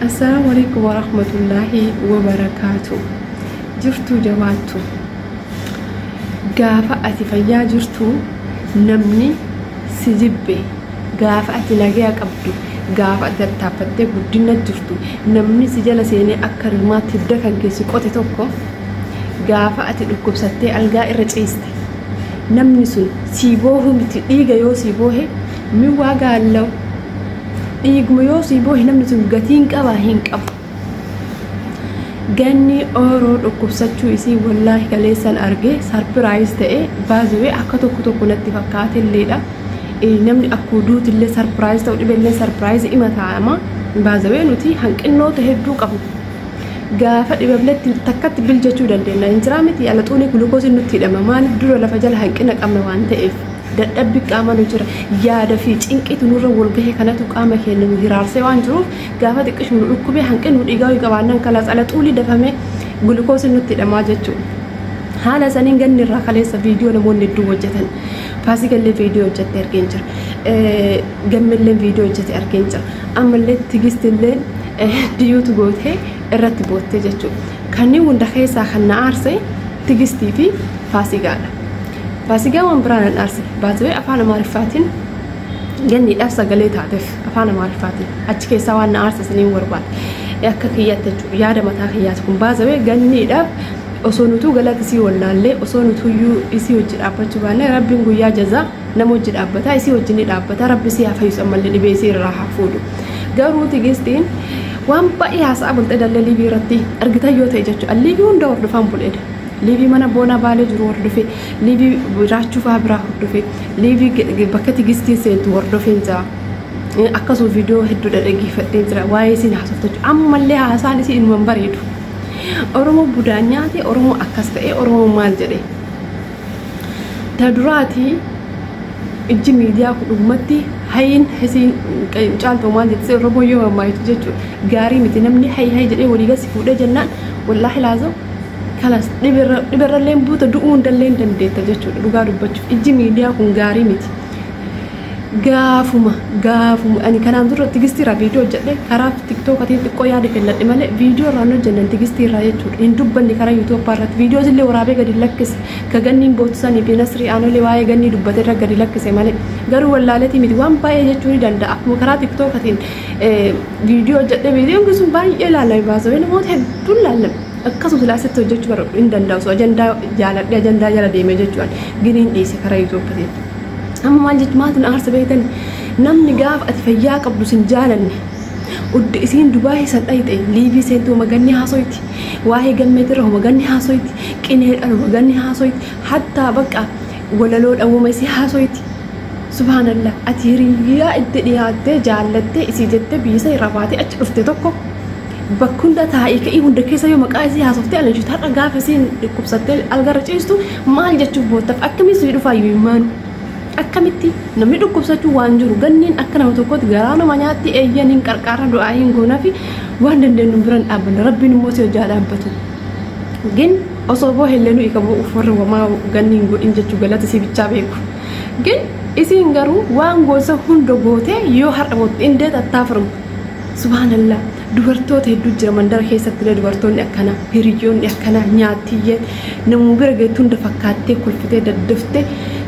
السلام عليكم ورحمة الله وبركاته. جرتو جواتو قافة فيا جرتو نمني سجبي قافة نجاك أبدو قافة تابتة بدنا جرتو نمني سجل سيني أكر ما تدفن كيسي قوتي توكو قافة الكوب ستة ألقى الرجيستي نمني سن سيبوه متلقى يو سيبوه مواقع لو إيجمو يو سيبوه نمني سن قتين كباهين كب جاني أورود وكبساتشو يسي والله كليسان أرجع سربرايز تأي بازوي أكتو كتو كنت فكات الليلة نمني أكودوت اللي سربرايز تودي بالله سربرايز إما تعامة بازوي نوتي هنك إنه تهدو قبل قافت إبلت تكت بالجتشو دلنا إنترامتي على طولي جلوكوز النوتي لما ما ندرو ولا فجل هنك إنك أما وانت إف دبك أما نجرا يا دفيج إنك تنور والجه كانت وقامة كأنه مهرار سوان جروف قافت إيش من ركوبه هنك إنه إيجاي قوانا كلاس على طولي دفهمه جلوكوز النوتي لما جتشو هذا سنين جنّي الرخاليس فيديو نمون ندو وجهن فاسق اللي فيديو جت أركينجر جمّل اللي فيديو جت أركينجر أما اللي تجست اللي ديو تقول هي الرتبوت تجتشو كاني وندخل ساخنا عرسي تجستي في فاسقانا فاسقا ومبران الأرسي بعدوي أفعل معرفاتين جنّي الأفسق اللي تعرف أفعل معرفاتين أشكي سواء عرس سنين وربات يا كخيات تجو يا دم تاخياتكم بعدوي جنّي الأف أصونتو قالت يسي ولا لي أصونتو يو يسي وجد أبتش بانه ربي نقول يا جزاء نموجد أبتا يسي وجدني أبتا ربي سيها فيس أمال اللي بيصير راح فودو قالوا تجستين وام بقي حساب التدل اللي بيرتي أرجع يوتا يجتو اللي بيون دور دفعم بولد اللي بي منا بونا بالي جرور دفي اللي بي راشوا فابرا دفي اللي بي بكت تجستين سنت ورد فين جا أكاسو فيديو هدو درجي فتين ترى وايسين حسبتش أما اللي حساني سين من بريدو أورمو بودانياتي أورمو أكاسبئ أورمو مالجري تدراتي إجي ميديا كلمتي هين حسين جالتو مالجت سير ربو يوم ما يتجتو جاري متنمني هاي جري وليجا سفودة جنان والله لازم خلاص نبر اللين بوتا دقون دلين دنديت تجتو لقى ربتشو إجي ميديا كون جاري متي قافوما أنا كان عندي تجستي را فيديو جدّي كراف تيك توك أتين تقوي هذا كله إمالي فيديو رانو جنّن تجستي را يجور إن دبّني كرا يوتيوب بارت فيديوز اللي ورابي قد يلكس كجنّي بوتساني بنسري أنا اللي واي جنّي دبّتي را قد يلكس إمالي قالوا ولا لتي مدوام باي يجوري دندا أكمل كرا تيك توك أتين فيديو جدّي فيديو قسم باي إلا لا يبازو إنه ما تحب طول العالم أكاسو ثلاثة توجه برا إن دندا وسو أجندا جالا ديمة جوان جنين إيش كرا يوتيوب أتين أما مالجت ما تنأرس بيتن نمني قاف أتفيا قبل سنجالني ود إسين دبي سنأيت ليبي سنتو مجني هاسويتي واهي جمّت ره مجني هاسويتي كنهر أنا مجني هاسويتي حتى بقى ولا لون أو ما يصير هاسويتي سبحان الله أتيريا الدنيا جالت إسيجت بيسي رفاتي أشرفت تكو بكون ده تايك إيه وندكيس يوم قايسي هاسوفتي على جت هذا قاف إسين كوبستة الجرج إيستو مال جت بوتف أكمل سويرو فايمان أكملتي نميدو كوبساتو وانجرو جنين أكنا متوقت جرانا مانياتي أيانين كركارا دعائين كونا في واندن نمبرن أبن ربي نموسي وجالا بتو جن أصابه هلنو يكبو أفر وما جنين جو إنجا تجلات سي بتشابيكو جن إسين جرو وانجو سهون دبوته يوهر أموت إنده تتافرم سبحان الله dubartoota hedduu jira mandara keessatti dubartoonni akkana hiriyoonni akkana nyaatiyye namu bira geettuun dafakkaattee kulfitee daddaftee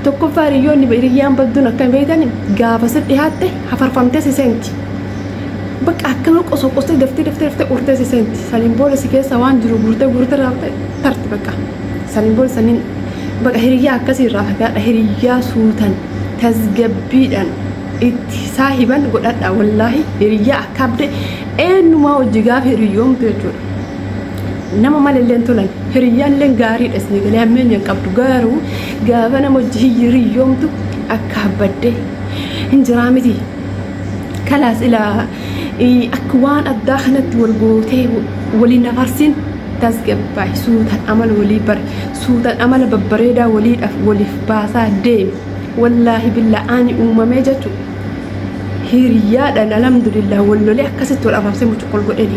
tokko faariyoonni hiriyyaan badduun akka beeytan gaafa sidhiyaatte hafarfamtee siseenti bakka akkana qosoo daftee urtee siseenti saliin booda si keessa waan jiru gurtee tarti bakka saliin booda saniin bakka hiriyyaa akkasii irraa fagaadha hiriyyaa suutan tasgabbiidhaan itti saahiban godhadha wallahi hiriyyaa akkabde eenyuma hojii gaaf hiriyoomtu jechuudha nama malalleen tolan hiriyyaan leen gaarii dhasni galee hammeenya qabdu garuu gaafa nama hojii hiriyoomtu akka habbadde hinjiraa miti kalaas ilaa akka waan addaa kanatti wal gootee waliin nafarsin tasgabbaay suutan amala walii bari suutan amala babbareedaa waliidhaaf waliif baasaa deemi wallahi billaa ani uumamee jechuudha hiriyaadhaan alhamdulillah wallolee akkasitti wal afaafsee mucuqol godheen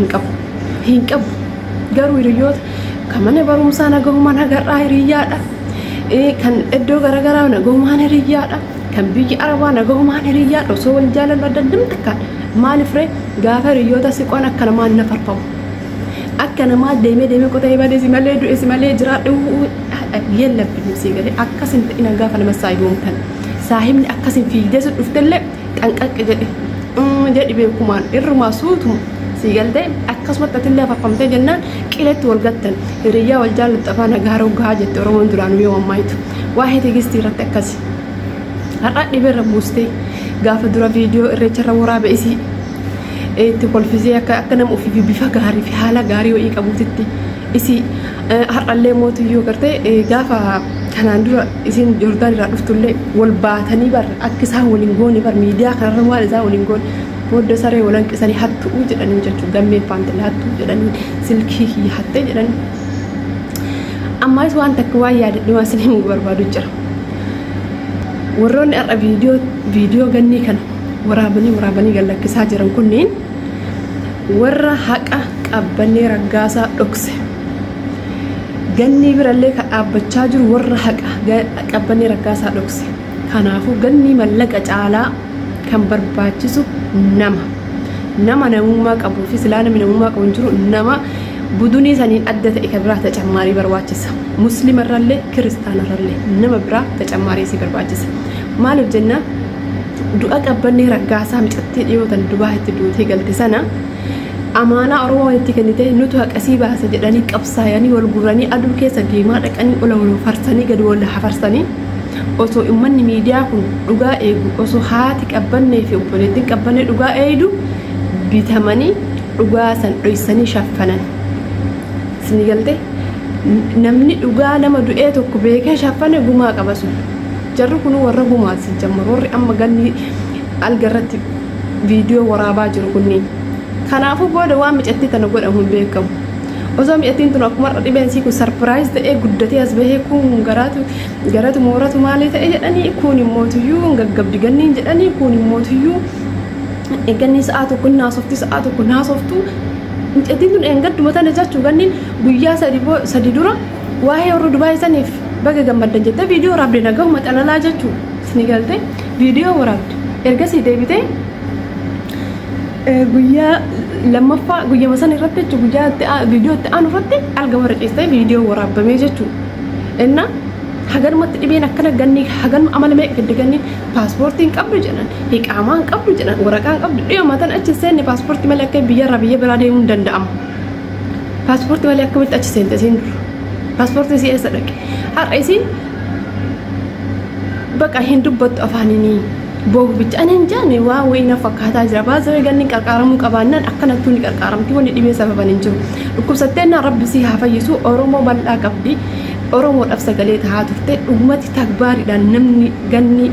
hin qabu garuu hiriyoota kan mana barumsaa nagahumaan agarraa hiriyaadha kan iddoo garagaraa nagahumaan hiriyaadha kan biyya arabaa nagahumaan hiriyaadha osoo wal jaalan adda takkaan maal fire gaafa hiriyoota siqoon akka namaa nafarfamu akka namaa deemee qotee badee si malee du'e si malee jiraadhu yellabni si galee akkasin ta'ina gaafa nama saayiboomtan saahibni akkasin fiigdee sun dhuftellee xanqaqqe jedhi beekumaan irrumaa suutuma si galte akkasumatti atillee farfamtee jennaan qiletti wal gattan hiriyyaa wal jaallattu afaan nagaaroo gahaa jette oromoon duraanuu yoo ammaayitu waa'ee tigistii irratti akkasi har'a dhibeerra buustee gaafa dura viidiyoo irreecharra waraabe isii itti kolfisee akka nama ofii bifa gaarii fi haala gaarii wayii qabuutitti isii har'allee mootiyyoo gartee gaafa kanaan dura isin Joordaan irraa dhuftullee wal baatanii bar akka isaan waliin goone bar miidiyaa kanarra waan isaan waliin goone booda saree wal hanqisanii hattuu jedhanii jechuun gammee faantile hattuu jedhanii silkii kiyya hattee jedhanii ammaas waan takka waan yaadadhe waan isin himuu barbaadu jira warroonni har'a viidiyoo gannii kana waraabanii gallakkisaa jiran kunniin warra haqa qabbannee raggaasaa dhokse gannii birallee ka dhaabbachaa jiru warra haqa qabbannee raggaasaa dhokse kanaafuu gannii mallaqa caalaa kan barbaachisu nama namummaa qabuu fi silaa namni namummaa qabu jiru nama budunii saniin adda ta'e ka biraa tacammarii barbaachisa muslimarrallee kiristaanarrallee nama biraa tacammarii si barbaachisa maaliif jenna du'a qabbannee raggaasaa micattee dhiyootan dubaa itti duutee galte sana amaanaa oromoo itti kennite nutu haqasii baasa jedhanii qabsaayanii wal guranii aduu keessa deemaa dhaqanii ola farsanii gadi wal hafarsanii osoo ummanni miidiyaa kun dhugaa eegu osoo haati qabbannee fi obboleettiin qabbannee dhugaa eedu bitamanii dhugaa san dhoysanii shaffanan sini galte namni dhugaa nama du'ee tokko beekee shaffane gumaa qabasu jarri kun warra gumaa si jammaru warri amma ganni algarratti viidiyoo waraabaa jiru kunniin kanaafuu booda waan micattii tana godhamu hin beekamu osoo mi'attiin tun akkuma dhibeensi kun sarpiraayiz ta'ee guddatee as bahee kun garatu mooratu maalii ta'e jedhanii kun immootiyyuu gaggabdi ganniin jedhanii kun immootiyyuu ganni sa'a tokko naasoftu mi'attiin tun eengadduma tana jechuu ganniin guyyaa sadi dura waa'ee warra Dubaay saniif baga gammaddan jettee viidiyoo waraabde nagahuma xalalaa jechuu sini galte viidiyoo waraabde ergasii deebitee guyyaa lammaffaa guyyaa san irratti jechuun guyyaa viidiyoo itti aanu irratti alga warra ciistee viidiyoo waraabamee jechuun inna haganumatti dhibeen akkana ganni haganuma amala meeqa fidde ganni paaspoortiin qabdu jedhan hiqaamaan qabdu jedhan waraqaan qabdu dhiyoo matan achi seenne paaspoortii malee akka biyyarraa biyya biraa deemuu hin danda'amu paaspoortii malee akkamitti achi seente isiin dura paaspoortii isii eessa dhaqe har'a isiin baqa hin dubbattu afaaniinii boobu bicha ani hin jaanne waa wayina fakkaataa jira baasawee ganni qarqaaramuu qabaannaan akkanattuu ni qarqaaramti wanni dhibee sababan hin jiru dhukkubsatteenna rabbi si haa fayyisu oromoo bal'aa qabdi oromoodhaaf sagalee tahaa turte dhugumatti takbaariidhaan namni ganni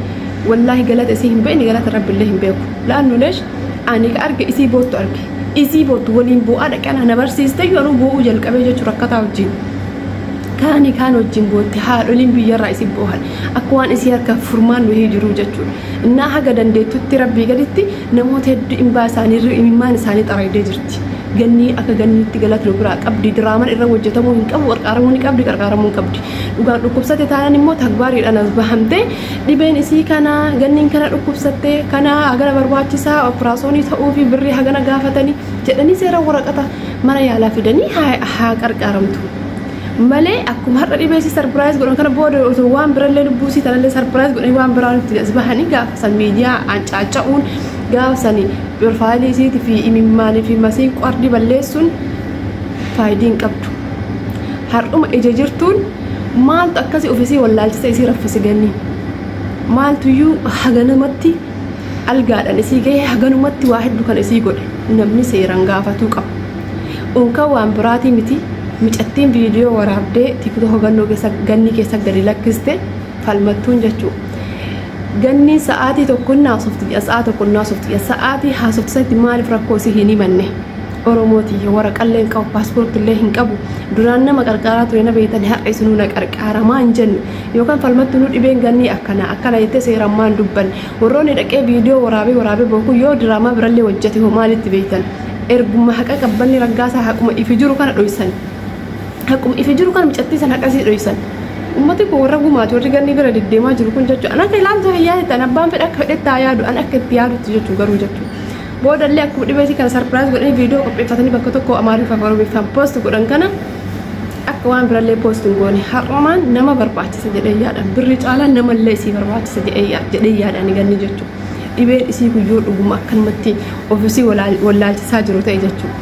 wallaahi galata isii hin beekne galata rabbillee hin beeku laannuleesh ani ka arge isii boottu arge isii boottu waliin bu'aa dhaqana na barsiiste yeroo bu'uu jalqabee jechuu rakkataa wajjin kaan wajjin bootti haadholiin biyyarraa isii boohan akka waan isii harka furmaan wahii jiru jechuudha innaa haga dandeettutti rabbii gaditti namoota hedduu imbaa isaanii imimmaan isaanii xaraydee jirti ganni akka ganniitti galata nu biraa qabdi diraaman irra hojjetamuu hin qabu qarqaaramuu ni qabdi qarqaaramuu hin qabdi dhugaan dhukkubsate taanan immoo takbaariidhaan as bahamte dhibeen isii kana ganniin kana dhukkubsatte kana hagana barbaachisaa operaasyoonii ta'uu fi birrii hagana gaafatanii jedhanii seera waraqata mana yaalaa fidanii haa qarqaaramtu malee akkuma har'a dhibeessi sarpiraayiz godhan kana booda osoo waan birallee lubbuusii tanallee sarpiraayiz godhanii waan biraan itti as bahanii gaafa san miidiyaa ancaaca'uun gaafa sanii pirfaayilii isiitii fi imimmaanii fi masiin qardi balleessuun faayidiin qabdu har'uma ija jirtuun maaltu akkasii ofisii wallaalchisa isii raffisi ganni maaltuyyuu haganumatti algaadhaan isii gahee haganumatti waa hedduu kan isii godhe namni seeraan gaafatuu qaba unka waan biraatii miti micattiin viidiyoo waraabdee tiktok hogannoo keessa ganni keessa gadi lakkiste falmattuun jechuudha ganni sa'aatii tokko naasofti sa'aatii haasoftisaatti maaliif rakkoo isii hin himanne oromootii waraqallee hin qabu paaspoortillee hin qabu duraan nama qarqaaraa ture na beeytan har'a isinuu na qarqaaramaa hin jenne yookaan falmattuu dhibeen ganni akkana jettee seerammaan dubban warroonni dhaqee viidiyoo waraabee bookuu yoo diraamaa birallee hojjete hoo maalitti beeytan ergummaa haqa qabbanni raggaasaa haquma ifi jiru kana dhoysan akkuma ifi jiru kan micattii san haqasii dhoysan ummati kun warra gumaati warri ganni bira deddeemaa jiru kun jechuudha an akka ilaaltuu hin yaadatan abbaan fedha akka fedhetti haa yaadu an akka itti yaadutti jechuu garuu jechuudha booda illee akkuma dhibeetii kana sarpiraayis godhanii viidiyoo qopheeffatanii bakka tokko Amaariffaa fi Oromiffaan poost godhan kana akka waan birallee poost hin goone har'umaan nama barbaachisa jedhee yaadan birri caalaan namallee isii barbaachisa jedhee yaadan ganni jechuudha. Dhibeen isii guyyoo dhuguma akkanumatti ofiisii wallaalchisaa jiru ta'e jechuudha.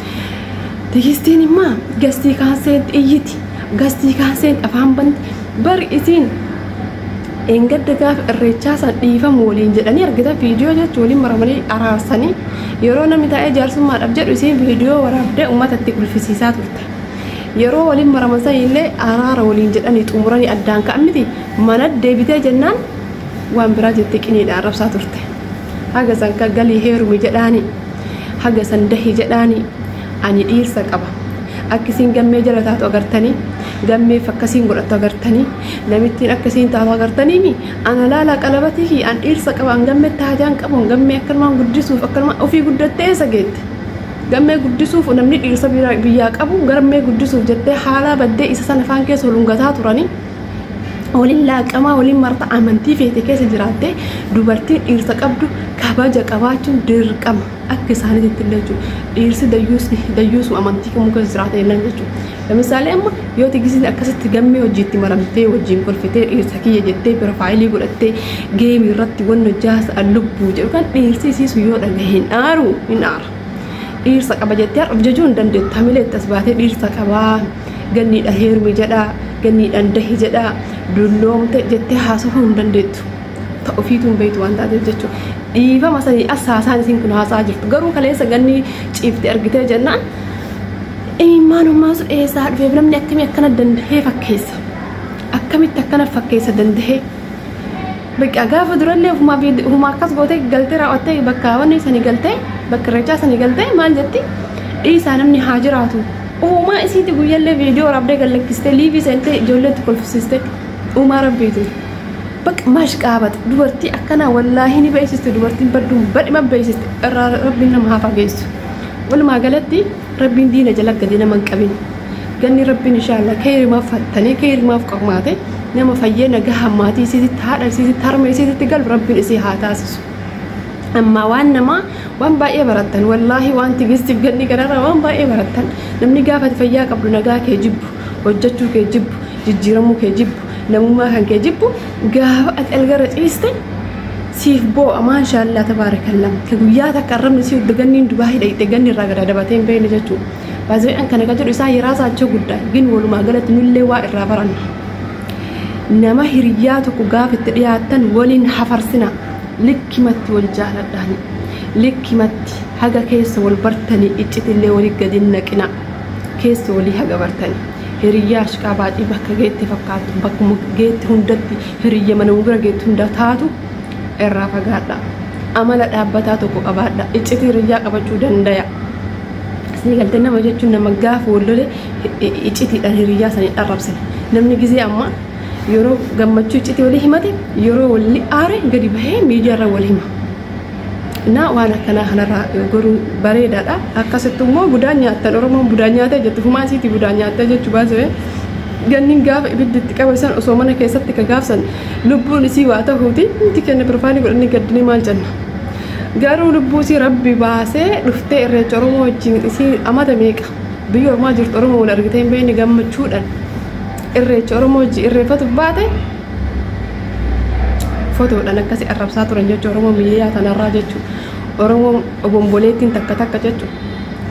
Tigistiin immoo gastii kaaseen iyyiti gastii kaaseen afaan banti bari isiin engadda gaafa irreechaa san dhiifamu waliin jedhanii argita viidiyoo jechuun waliin maramanii araarsanii yeroo namni taa'ee jaarsummaadhaaf jedhu isiin viidiyoo waraabdee uummatatti ulfisiisaa turte. Yeroo waliin maraman san illee araara waliin jedhanii xumuranii addaan ka'an miti mana deebitee jennaan waan biraa jettee qiniidhaan arrabsaa turte. Haga san ka galii heerumi jedhaani haga san dahi jedhaani ani dhiirsa qaba akkasiin gammee jala taatu agartanii gammee fakkasiin godhattu agartanii namittiin akkasiin taatu agartanii ana laala qalabatii fi an dhiirsa qaba an gammee taajaan qabu gammee akkanumaan guddisuuf akkanumaan ofii guddattee eessa geette gammee guddisuuf namni dhiirsa biyyaa qabu gammee guddisuuf jettee haala baddee isa sana afaan keessa holungataa turanii waliin laaqamaa waliin marta amantii feete keessa jiraattee dubartiin dhiirsa qabdu kabaja qabaachuun dirqama akka isaaniitti illee jechuudha. Dhiirsi dayyuusuma amantii kamuu keessa jiraata illee jechuudha. Misaalee amma yoo tigisiin akkasitti gammee hojiitti maramtee wajjin kolfitee dhiirsa kiyya jettee piroofaayilii godhattee geemii irratti wanna jaasa lubbuu jedhu kan dhiirsi isiisu yoo dhagahe hin aaru hin aara. Dhiirsa qaba jettee har'uuf jechuu hin dandeettu. Hamilee itti as baatee dhiirsa qabaa ganniidhaan heerumi jedhaa ganniidhaan dahi jedhaa dulloomte jettee haasofuu hin dandeettu. Ta'u ofiituun beektu waan taateef jechuudha. Dhiifama sanii asaasaan isiin kun haasaa jirtu garuu kaleessa ganni ciifte argitee jennaan imaanummaa sun eessaa dhufeef namni akkamii akkana dandahee fakkeessa akkamitti akkana fakkeessa dandahee bakka gaafa durallee ofuma akkas gootee galtee raawwattee bakka wanni sanii galtee bakka irreechaa sanii galtee maal jetti dhiisaa namni haa jiraatu uumaa isiiti guyyaallee viidiyoo waraabdee gallakkistee liivii seentee ijoolleetti kolfisiistee uumaa rabbiitu. Bak mash qabat dubartii akkana wallaahi ni beeksiste dubartiin badduun badhima beeksiste irraa rabbiin nama haa fageessu walumaa galatti rabbiin diina jala gadi nama hin qabin ganni rabbiin inshaallah keerimaaf fattanii keerimaaf qormaate nama fayyee nagaa hammaatii isiitti haadha isiitti harma isiitti galbu rabbiin isii haa taasisu. Amma waan nama waan baay'ee barattan wallaahi waan tigistiif ganni gararraa waan baay'ee barattan namni gaafa fayyaa qabdu nagaa kee jibbu hojjechuu kee jibbu jijjiiramuu kee jibbu. Namummaa kan kee jibbu gaafa ati algarra ciiste siif boo'a maashaallah tabaarakallah ka guyyaa takka arrabni si ganniin dubaa hidhaite ganni irraa gada dabatee hin beekne jechuudha. Baazii kana kan jedhu isaa yeraa saachoo guddaa gin walumaa galatti nullee waa irraa baranna. Nama hiriyaa tokko gaafa itti dhiyaattan waliin hafarsina likkimatti wal jaaladhaani likkimatti haga keessa wal bartanii iccitillee walii gadi naqina keessa walii haga bartanii. Hiriyaa ashqaa baadhii bakka geetti fakkaatu bakkuma geetti hundatti hiriyya mana bira geetti hunda taatu irraa fagaadha. Amala dhaabbataa tokko qabaadha. Iccitii hiriyaa qabachuu dandaya. Asii galtee nama jechuun nama gaafa wallole iccitiidhaan hiriyaa sanii dharrabsine. Namni gizee amma yeroo gammachuu iccitii walii himate yeroo walii aare gadi bahee miidiyaarra wal hima. Na waan akkanaa kanarraa goruu bareedaadha. Akkasitti immoo budaan nyaattan Oromoon budaan nyaatee jettu fumaasiitii budaan nyaattee jechuu baasee ganniin gaafa ibiddi itti qabeessan osoo mana keessatti ka gaafsan lubbuun isii waa ta'uuti inti kenna piroofaayilii godhanii gaddinee maal jenna. Garuu lubbuu isii rabbi baasee dhuftee irreecha Oromoo wajjin isii amata meeqa biyya Oromoo jirtu Oromoo wal argitee hin beekne gammachuudhaan irreecha Oromoo wajjin irreeffatu baate fotoodhaan akkasii arrabsaa turan jechuudha Oromoo biyyaa tanarraa jechuudha. Oromoo obomboleettiin takka takka jechuudha.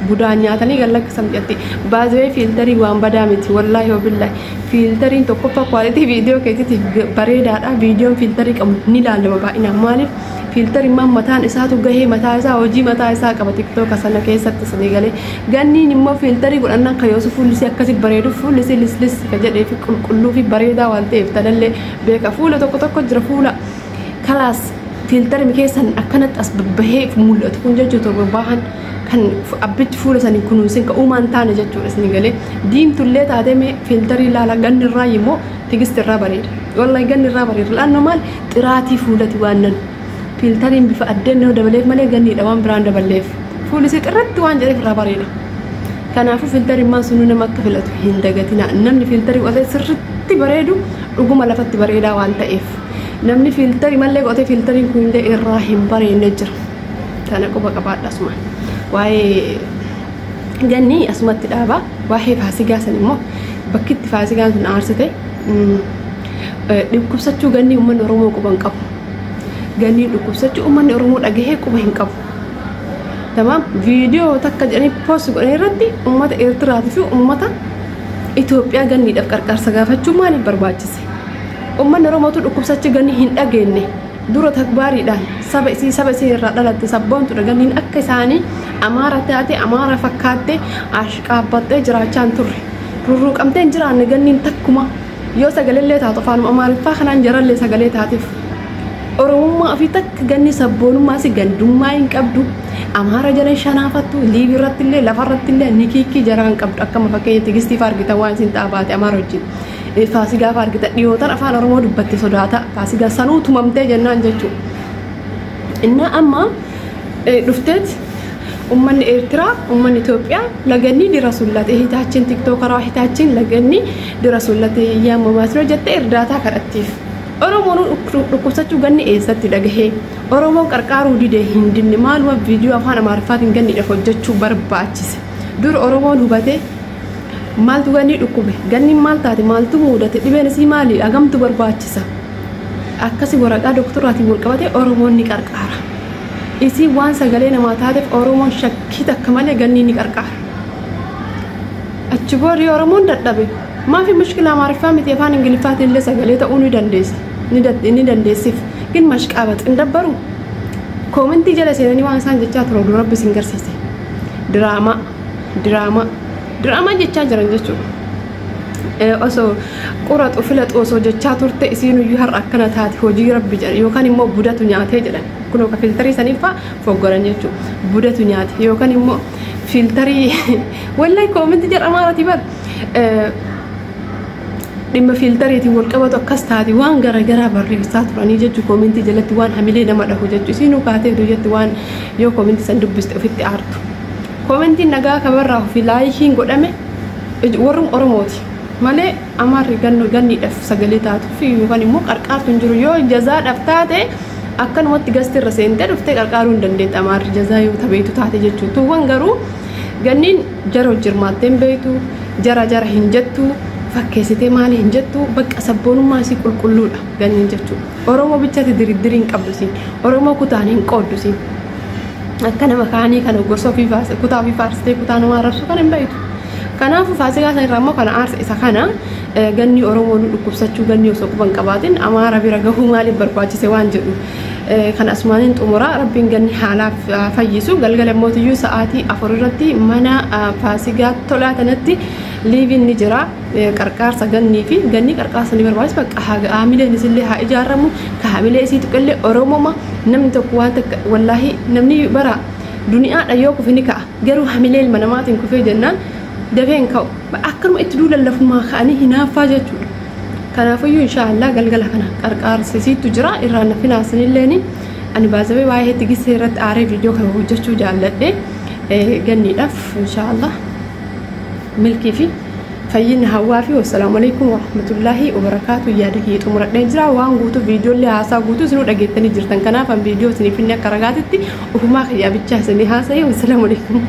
Budaan nyaatanii gallakkisan jetti. Baazee fiiltarii waan badaa miti wallaahi wabillahi. Fiiltariin tokkoffaa kwaalitii viidiyoo keetiitiif bareedaadha. Viidiyoon fiiltarii qabu ni ilaalama baay'inaan maaliif fiiltariin mataan isaatu gahee mataa isaa hojii mataa isaa qaba tiktoka sana keessatti sanii galee ganniin immoo fiiltarii godhannaan kayyoosu fuullisii akkasii bareedu fuullisii lislis ka jedhee fi qulqulluu fi bareedaa waan ta'eef tanallee beeka fuula tokko jira fuula kalaas fiiltarii keessan akkanatti as babbahee mul'atu kun jechuudha torba baahan kan abbichi fuula sanii kunuunsin ka uumaan taane jechuudha sanii galee diimtullee taatee mee fiiltarii ilaala ganni irraa immoo tigisti irraa bareeda wallahi ganni irraa bareeda laannoo maal xiraatii fuulati waan nan fiiltariin bifa addeen dabaleef malee ganniidha waan biraan dabaleef fuulisii xirratti waan jedheef irraa bareeda. Kanaafuu fiiltariin maan sunu nama akka filatu hin dagatina namni fiiltarii qotee sirriitti bareedu dhuguma lafatti bareedaa waan ta'eef namni fiiltarii mallee qotee fiiltariin kun illee irraa hin bareedne jira. tana quba qabaadha asuma waa'ee ganni asumatti dhaaba waa'ee faasigaa san immoo bakki itti faasigaan sun aarsite dhukkubsachuu ganni uummanni Oromoo quban qabu ganni dhukkubsachuu uummanni Oromoo dhagahee quba hin qabu tamam viidiyoo takka jedhanii post godhanii irratti uummata Eertiraatii fi uummata Itoophiyaa ganniidhaaf qarqaarsa gaafachuu maaliif barbaachise uummanni Oromootu dhukkubsachuu ganni hin dhageenye dura takbaariidhaan saba isii irraa dhalatte sabboontu ganniin akka isaanii Amaara taate Amaara fakkaatte ashqaabbattee jiraachaan turre rurruqamtee hin jiraanne ganniin takkuma yoo sagalee taatu afaan Amaariffaa kanaan jarallee sagalee taatiif Oromummaa fi takka ganni sabboonummaa si gandummaa hin qabdu Amaara jalan shanaafattu liibii irratti illee lafa irratti illee nikiikii jaraan qabdu akkama fakkeenya tigistiif argitan waan isin xaabaate Amaara wajjin faasigaa argita dhiyootan afaan Oromoo dubbatte sodaata faasigaa sanuu tumamtee jennaan jechuudha inna amma dhufteet ummanni Eertiraa ummanni Itoophiyaa laganni dirasullate hitaachin tiktookara hitaachin laganni dirasullate yaamamaasnoo jette irdaataa kadhattiif Oromoon dhukkubsachuu ganni eessatti dhagahee Oromoon qarqaaruu didee hin dinne maaluma viidiyoo afaan Amaariffaatiin ganniidhaaf hojjechuu barbaachise dur Oromoon hubatee maaltu ganni dhukkube ganni maal taate maaltu mudate dhibeen isii maali agamtu barbaachisa akkasi waraqaa doktoraatiin wal qabate Oromoon ni qarqaara isii waan sagalee namaa taateef Oromoon shakkii takka malee ganni ni qarqaara achi booda Oromoon dadhabe maafi mushkila Amaariffaa miti afaan Ingiliffaatiin illee sagalee ta'uu ni dandeessiif gin mashqaabat hin dabbaru koomentii jala seenanii waan isaan jechaa turan rabbi isin garsiise diraamaa jechaa jiran jechuudha osoo qoratu filatu osoo jechaa turte isiinuyyuu har'a akkana taate hojii rabbi jedha yookaan immoo budatu nyaatee jedhan kun akka filtarii saniifaa foggoran jechuudha budatu nyaate yookaan immoo filtarii wallahi koomentii jedha Amaaratii bar dhimma filtariitiin wal qabatu akkas taate waan garagaraa barreessaa turanii jechuu koomentii jalatti waan hamilee nama dhahu jechuu isiinuu kaatee jetti waan yoo koomentii san dubbiste ofitti aartu koomentiin nagaa kabarraa fi laayikiin godhame warrum Oromooti malee Amaarri ganniidhaaf sagalee taatu fi yookaan immoo qarqaartu hin jiru yoo jazaadhaaf taate akkanumatti gastirra seentee dhuftee qarqaaruu hin dandeetti Amaarri jazaa yoo tabeetu taate jechuu tuuwwan garuu ganniin jara hojjirmaatteen beektu jara hin jettu fakkeessitee maali hin jettu bakka sabboonummaa isii qulqulluudha ganniin jechuudha Oromoo bichaatti diriddiriin qabdu siin Oromoo kutaan hin qooddu siin akka nama kaanii kana gorsoo fi kutaa fi faarsitee kutaa nama arrabsu kan hin beektu kanaafuu faasigaa san irraa immoo kana aarsa isa kana ganni Oromoon dhukkubsachuu ganni osoo quban qabaatin Amaara bira gahuu maaliif barbaachise waan jedhu kan asumaaniin xumuraa rabbiin ganni haalaaf fayyisu galgala mootiyyuu sa'aatii 4 irratti mana faasigaa tolaa kanatti liiviin ni jira qarqaarsa gannii fi ganni qarqaarsa ni barbaachisa bakka haamileen isillee haa ijaaramu ka haamilee isii tuqillee Oromooma namni tokko waan takka wallaahi namni bara duniyaadha yoo kufe ni ka'a garuu haamilee ilma namaatiin kufee jennaan dafeen ka'u akkanuma itti duulallafumaa ka'anii hinaaffaa jechuudha kanaafiyyuu inshaallah galgala kana qarqaarsa isiitu jira irraan nafinaasinilleeni ani baazabee waa'ee tigisee irratti aaree viidiyoo kana hojjechuu jaalladhe ganniidhaaf inshaallah milkii fi fayyina hawaa fi wassalaamu alaikum warahmatullaahi wabarakaatu yaada kee xumuradhee jira waan guutuu viidiyoolee haasaa guutuu isinuu dhageettanii jirtan kanaaf an viidiyoo isiniif inni akka ragaatitti ufumaa kiyyaa bichaa isinii haasa'e wassalaamu alaikum